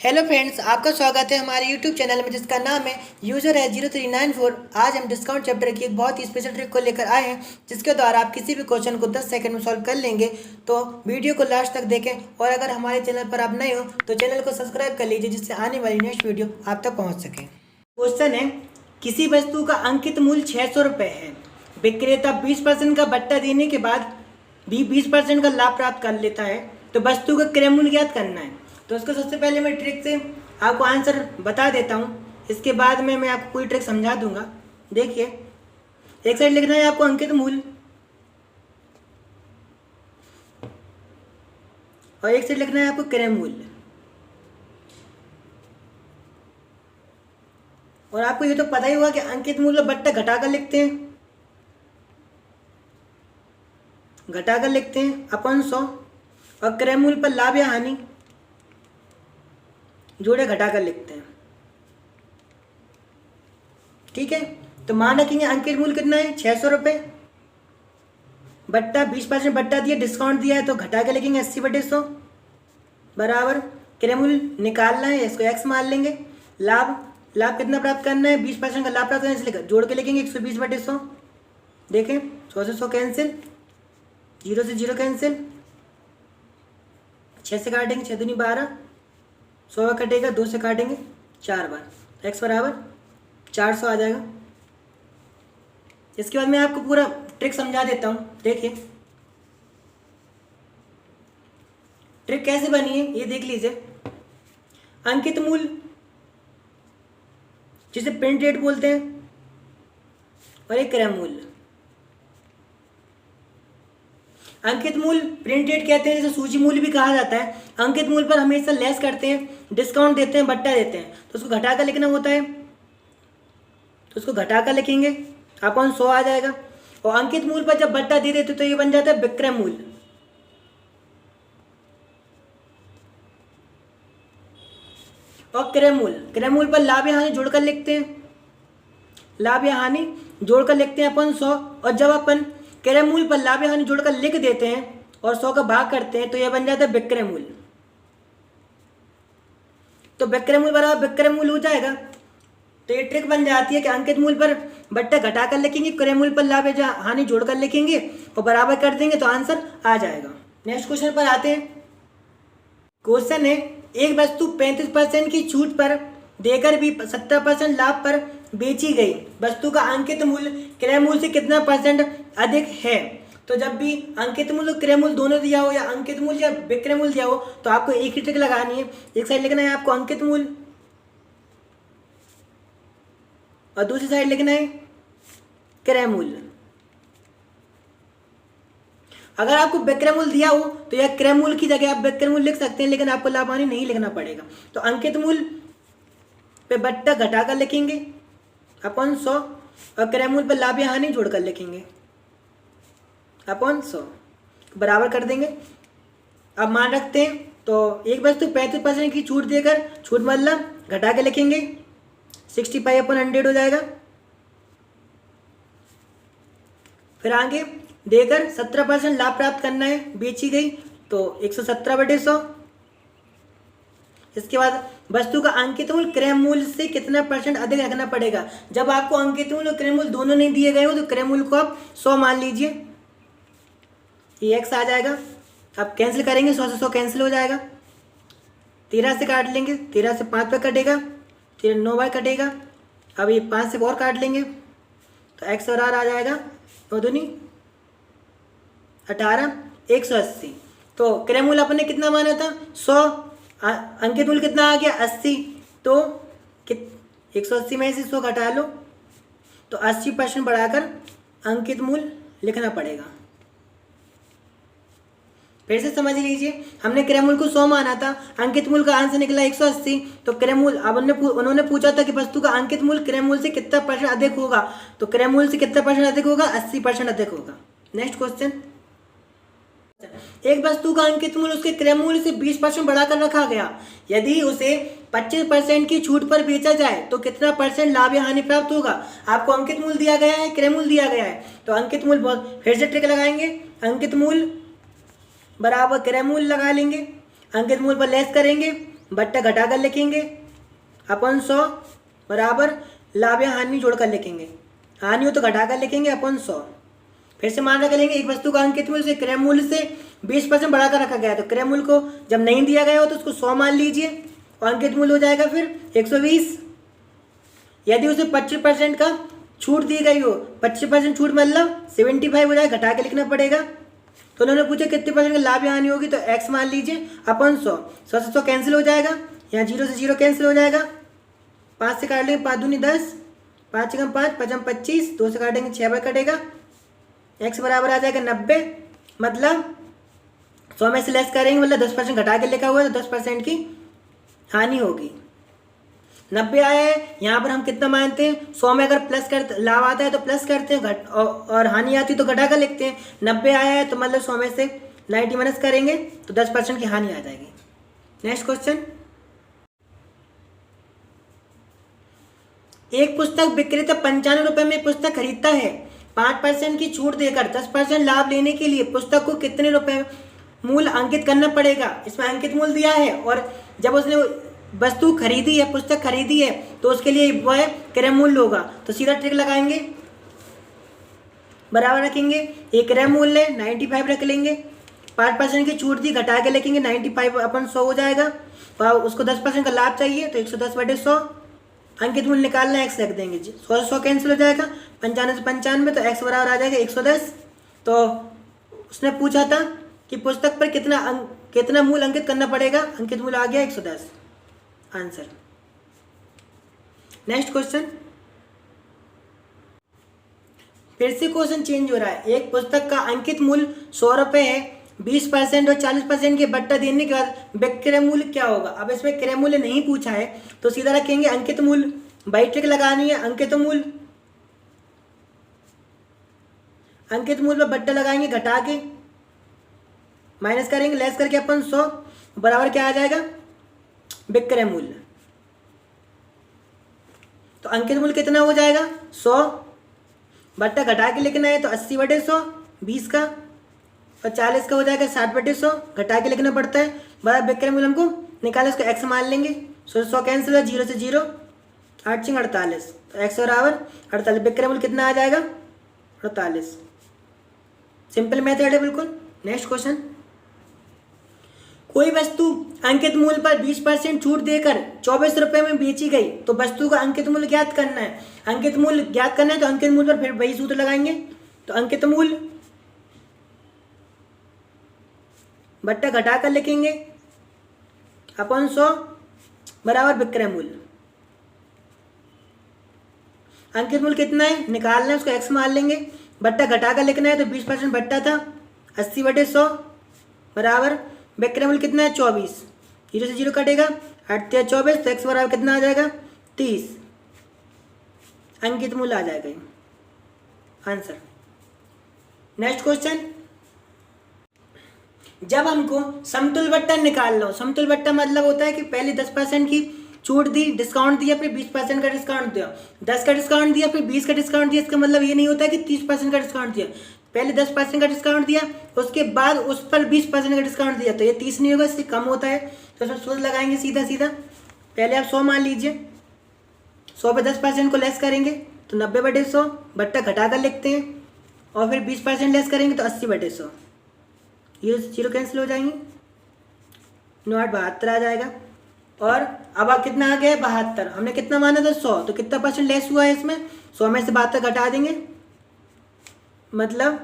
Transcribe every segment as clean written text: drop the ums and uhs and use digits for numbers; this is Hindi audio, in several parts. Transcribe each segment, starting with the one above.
हेलो फ्रेंड्स, आपका स्वागत है हमारे यूट्यूब चैनल में जिसका नाम है यूज़र है 0394। आज हम डिस्काउंट चैप्टर की एक बहुत ही स्पेशल ट्रिक को लेकर आए हैं जिसके द्वारा आप किसी भी क्वेश्चन को 10 सेकंड में सॉल्व कर लेंगे। तो वीडियो को लास्ट तक देखें और अगर हमारे चैनल पर आप नए हो तो चैनल को सब्सक्राइब कर लीजिए जिससे आने वाली नेक्स्ट वीडियो आप तक पहुँच सके। क्वेश्चन है, किसी वस्तु का अंकित मूल्य 600 रुपये है। विक्रेता 20% का बट्टा देने के बाद भी 20% का लाभ प्राप्त कर लेता है, तो वस्तु का क्रय मूल्य ज्ञात करना है। तो उसको सबसे पहले मैं ट्रिक से आपको आंसर बता देता हूँ, इसके बाद में मैं आपको पूरी ट्रिक समझा दूंगा। देखिए, एक साइड लिखना है आपको अंकित मूल्य और एक साइड लिखना है आपको क्रय मूल्य। और आपको ये तो पता ही होगा कि अंकित मूल्य बट्टा घटाकर लिखते हैं, घटाकर लिखते हैं अपन 100, और क्रय मूल्य पर लाभ या हानि जोड़े घटाकर लिखते हैं। ठीक है, तो मान रखेंगे अंकित मूल्य कितना है 600 रुपये, बट्टा 20% बट्टा दिया, डिस्काउंट दिया है तो घटा के लिखेंगे 80/100 बराबर क्रय मूल्य निकालना है, इसको x मान लेंगे। लाभ कितना प्राप्त करना है, 20% का लाभ प्राप्त करना है, इसलिए जोड़ के लिखेंगे 120/100। देखें 100 से 100 कैंसिल, 0 से 0 कैंसिल, 6 से काटेंगे 6 दूनी 12, 100 कटेगा, 2 से काटेंगे 4 बार, x बराबर 400 आ जाएगा। इसके बाद मैं आपको पूरा ट्रिक समझा देता हूँ। देखिए ट्रिक कैसे बनी है ये देख लीजिए। अंकित मूल्य जिसे प्रिंट रेट बोलते हैं और एक क्रय मूल्य। अंकित मूल्य प्रिंट रेट कहते हैं, जिसे सूची मूल्य भी कहा जाता है। अंकित मूल्य पर हमेशा लेस करते हैं, डिस्काउंट देते हैं, बट्टा देते हैं, तो उसको घटाकर लिखना होता है, तो उसको घटाकर लिखेंगे, अपन 100 आ जाएगा। और अंकित मूल्य पर जब बट्टा दे देते तो ये बन जाता है विक्रय मूल्य। और क्रय मूल्य पर लाभ या हानि जोड़कर लिखते हैं, लाभ या हानि जोड़कर लिखते हैं अपन 100। और जब अपन क्रय मूल्य पर लाभ या हानि जोड़कर लिख देते हैं और 100 का भाग करते हैं तो यह बन जाता है विक्रय मूल्य। तो विक्रय मूल्य बराबर विक्रय मूल्य हो जाएगा। तो ये ट्रिक बन जाती है कि अंकित मूल्य पर बट्टा घटाकर लिखेंगे, क्रय मूल्य पर लाभ या हानि जोड़कर लिखेंगे और बराबर कर देंगे तो आंसर आ जाएगा। नेक्स्ट क्वेश्चन पर आते हैं। क्वेश्चन है, एक वस्तु 35% की छूट पर देकर भी 70% लाभ पर बेची गई वस्तु का अंकित मूल्य क्रय मूल्य से कितना % अधिक है। तो जब भी अंकित मूल्य क्रय मूल्य दोनों दिया हो या अंकित मूल्य या विक्रय मूल्य दिया हो तो आपको एक ही ट्रिक लगानी है। एक साइड लिखना है आपको अंकित मूल्य और दूसरी साइड लिखना है क्रय मूल्य। अगर आपको विक्रय मूल्य दिया हो तो यह क्रय मूल्य की जगह आप विक्रय मूल्य लिख सकते हैं, लेकिन आपको लाभ हानि नहीं लिखना पड़ेगा। तो अंकित मूल्य पे बट्टा घटाकर लिखेंगे अपन 100 और क्रय मूल्य पर लाभ या हानि जोड़कर लिखेंगे अपन 100 बराबर कर देंगे। अब मान रखते हैं तो एक वस्तु 35% की छूट देकर, छूट मतलब घटा के लिखेंगे 65/100 हो जाएगा। फिर आगे देकर 17% लाभ प्राप्त करना है, बेची गई तो 117/100। इसके बाद वस्तु का अंकित मूल्य क्रय मूल्य से कितना % अधिक रखना पड़ेगा। जब आपको अंकित मूल्य और क्रय मूल्य दोनों नहीं दिए गए हो तो क्रय मूल्य को आप 100 मान लीजिए, ये x आ जाएगा। अब कैंसिल करेंगे, 100 से 100 कैंसिल हो जाएगा, 13 से काट लेंगे, 13 से 5 पर कटेगा, 13 9 बार कटेगा। अब ये 5 से और काट लेंगे तो x और r आ जाएगा 9 दूनी 18, 180। तो क्रय मूल्य अपने कितना माना था 100, अंकित मूल्य कितना आ गया 80, तो 180 में से 100 घटा लो तो 80% बढ़ाकर अंकित मूल्य लिखना पड़ेगा। फिर से समझ लीजिए, हमने क्रय मूल्य को 100 माना था, अंकित मूल्य का आंसर निकला 180। तो क्रय मूल्य, अब उन्होंने पूछा था कि वस्तु का अंकित मूल्य क्रय मूल्य से कितना % अधिक होगा, तो क्रय मूल्य से कितना % अधिक होगा 80% अधिक होगा। नेक्स्ट क्वेश्चन, एक वस्तु का अंकित मूल्य उसके क्रय मूल्य से 20% बढ़ाकर रखा गया। यदि उसे 25% की छूट पर बेचा जाए तो कितना % लाभ या हानि प्राप्त होगा। आपको अंकित मूल्य दिया गया है, क्रय मूल्य दिया गया है, तो अंकित मूल्य फिर से ट्रिक लगाएंगे, अंकित मूल्य बराबर क्रय मूल्य लगा लेंगे, अंकित मूल्य पर लेस करेंगे, बट्टा घटा कर लिखेंगे अपन 100 बराबर लाभ या हानि जोड़कर लिखेंगे। हानि हो तो घटा कर लिखेंगे अपन 100। फिर से मान रख लेंगे एक वस्तु का अंकित मूल्य से क्रय मूल्य से 20% बढ़ाकर रखा गया है, तो क्रय मूल्य को जब नहीं दिया गया हो तो उसको 100 मान लीजिए और अंकित मूल्य हो जाएगा फिर 120। यदि उसे 25% का छूट दी गई हो, 25% छूट मतलब 75 हो जाएगा, घटा के लिखना पड़ेगा। तो उन्होंने पूछा कितने परसेंट का लाभ या हानि होगी, तो x मान लीजिए अपन 100। 100 से 100 कैंसिल हो जाएगा, यहाँ 0 से 0 कैंसिल हो जाएगा, 5 से काट लेंगे 5 दूनी 10, 5 कम 5 5 25, 2 से काटेंगे 6 बार कटेगा, x बराबर आ जाएगा 90। मतलब 100 में से लेस करेंगे मतलब 10% घटा के लिखा हुआ है तो 10% की हानि होगी। 90 आया है, यहाँ पर हम कितना मानते हैं 100 में अगर प्लस कर लाभ आता है तो प्लस करते हैं, और हानि आती है तो घटा कर लिखते हैं। 90 आया है तो मतलब 100 में से 90 माइनस करेंगे तो 10% की हानि आ जाएगी। नेक्स्ट क्वेश्चन, एक पुस्तक विक्रेता 95 रुपये में पुस्तक खरीदता है। 5% की छूट देकर 10% लाभ लेने के लिए पुस्तक को कितने रुपए मूल्य अंकित करना पड़ेगा। इसमें अंकित मूल्य दिया है और जब उसने वस्तु खरीदी है, पुस्तक खरीदी है, तो उसके लिए वह क्रय मूल्य होगा। तो सीधा ट्रिक लगाएंगे, बराबर रखेंगे, एक क्रय मूल्य 95 रख लेंगे, 5% की छूट दी घटा के लिखेंगे 95 अपन 100 हो जाएगा, और उसको 10% का लाभ चाहिए तो 110/100। अंकित मूल्य निकालना है, x रख देंगे, 100 से 100 कैंसिल हो जाएगा, 95 से 95, तो x बराबर आ जाएगा 110। तो उसने पूछा था कि पुस्तक पर कितना मूल्य अंकित करना पड़ेगा, अंकित मूल्य आ गया 110 आंसर। नेक्स्ट क्वेश्चन, फिर से क्वेश्चन चेंज हो रहा है। एक पुस्तक का अंकित मूल्य 100 रुपये है, 20% और 40% के बट्टा देने के बाद विक्रय मूल्य क्या होगा। अब इसमें क्रय मूल्य नहीं पूछा है तो सीधा रखेंगे अंकित मूल्य, बाई ट्रिक लगानी है, अंकित मूल्य, अंकित मूल्य पर बट्टा लगाएंगे, घटा के माइनस करेंगे, लेस करके अपन 100 बराबर क्या आ जाएगा विक्रय मूल्य। तो अंकित मूल्य कितना हो जाएगा 100, बट्टा घटा के लिखना है तो 80/100 20 का, और 40 का हो जाएगा 60/100, घटा के लिखना पड़ता है, बराबर विक्रय मूल्य हमको निकाले, उसको x मान लेंगे, 100 कैंसिल है, 0 से 0, 8 6 48, तो x बराबर 48, विक्रय मूल्य कितना आ जाएगा 48। सिंपल मेथड है बिल्कुल। नेक्स्ट क्वेश्चन, कोई वस्तु अंकित मूल्य पर 20% छूट देकर 24 रुपये में बेची गई, तो वस्तु का अंकित मूल्य ज्ञात करना है। अंकित मूल्य ज्ञात करना है तो अंकित मूल्य पर फिर वही सूत्र लगाएंगे, तो अंकित मूल्य बट्टा घटा कर लिखेंगे अपन 100 बराबर विक्रय मूल्य। अंकित मूल्य कितना है निकालना है, उसको x मान लेंगे, बट्टा घटा कर लिखना है तो 20% बट्टा था, 80/100 बराबर विक्रय मूल्य कितना है 24, 0 से 0 कटेगा, 8 × 24, तो x बराबर कितना आ जाएगा 30, अंकित मूल्य आ जाएगा आंसर। नेक्स्ट क्वेश्चन, जब हमको समतुल्य बट्टा निकालना हो, समतुल्य बट्टा मतलब होता है कि पहले 10% की छूट दी, डिस्काउंट दिया, फिर 20% का डिस्काउंट दिया, 10 का डिस्काउंट दिया, फिर 20 का डिस्काउंट दिया। इसका मतलब ये नहीं होता है कि 30% का डिस्काउंट दिया, पहले 10% का डिस्काउंट दिया, उसके बाद उस पर 20% का डिस्काउंट दिया, तो ये 30 नहीं होगा, इससे कम होता है। तो इसमें सूत्र लगाएंगे सीधा सीधा, पहले आप 100 मान लीजिए, 100 पे 10% को लेस करेंगे तो 90/100, बट्टा घटा कर लिखते हैं, और फिर 20% लेस करेंगे तो 80/100, ये 0 कैंसिल हो जाएंगे, 9 8 72 आ जाएगा। और अब कितना आ गया 72, हमने कितना माना था 100, तो कितना परसेंट लेस हुआ है इसमें, 100 में से 72 घटा देंगे मतलब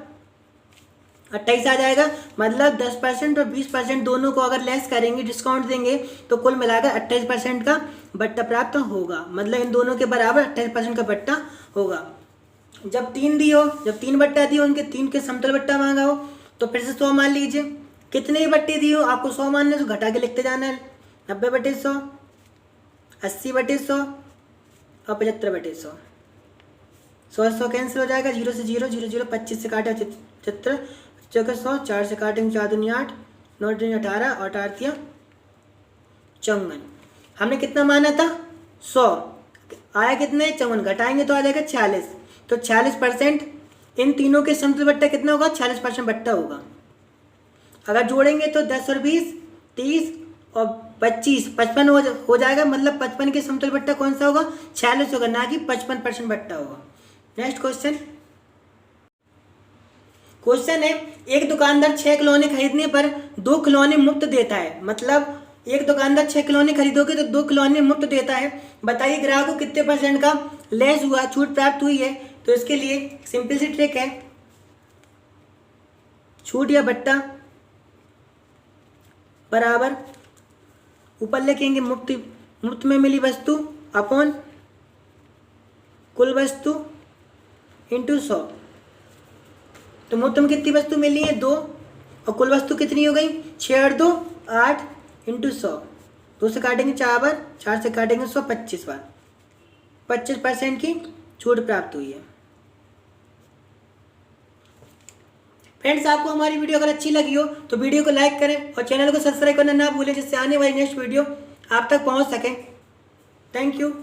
28 आ जाएगा। मतलब 10% और 20% दोनों को अगर लेस करेंगे, डिस्काउंट देंगे, तो कुल मिलाकर 28% का बट्टा प्राप्त होगा। मतलब इन दोनों के बराबर 28% का बट्टा होगा। जब 3 दी हो, जब 3 बट्टा दिए, उनके 3 के समतुल्य बट्टा मांगा हो, तो फिर से 100 मान लीजिए। कितने बट्टे दिए हो आपको 100 मानने, तो घटा के लिखते जाना है, 90/100, 80/100 और 75/100। 100 100 कैंसिल हो जाएगा, 0 से 0, 0 0, 25 से काटे 75, 100, 4 से काटेंगे 4 दूनी 8, 9 दूनी 18 और 8 दिया 54। हमने कितना माना था 100, आया कितने 54, घटाएंगे तो आ जाएगा 46। तो 46% इन तीनों के समतुल्य बट्टा कितना होगा 46% बट्टा होगा। अगर जोड़ेंगे तो 10 और 20 30 और 25, 55 हो जाएगा, मतलब 55 के समतुल्य बट्टा कौन सा होगा? 46 होगा, ना कि 55% बट्टा होगा। नेक्स्ट क्वेश्चन है, एक दुकानदार 6 खिलौने खरीदने पर 2 खिलौने मुफ्त देता है। मतलब एक दुकानदार 6 खिलौने खरीदोगे तो 2 खिलौने मुफ्त देता है। बताइए ग्राहक को कितने % का लेस हुआ, छूट प्राप्त हुई है? तो इसके लिए सिंपल सी ट्रिक है, छूट या बट्टा बराबर ऊपर लिखेंगे मुफ्त में मिली वस्तु अपॉन कुल वस्तु इंटू 100। तो मुफ्त में कितनी वस्तु मिली है? 2, और कुल वस्तु कितनी हो गई? 6 और 2 8 इंटू 100। 2 से काटेंगे 4 बार, 4 से काटेंगे 100, 25 बार, 25% की छूट प्राप्त हुई है। फ्रेंड्स, आपको हमारी वीडियो अगर अच्छी लगी हो तो वीडियो को लाइक करें और चैनल को सब्सक्राइब करना ना भूलें, जिससे आने वाली नेक्स्ट वीडियो आप तक पहुंच सके। Thank you.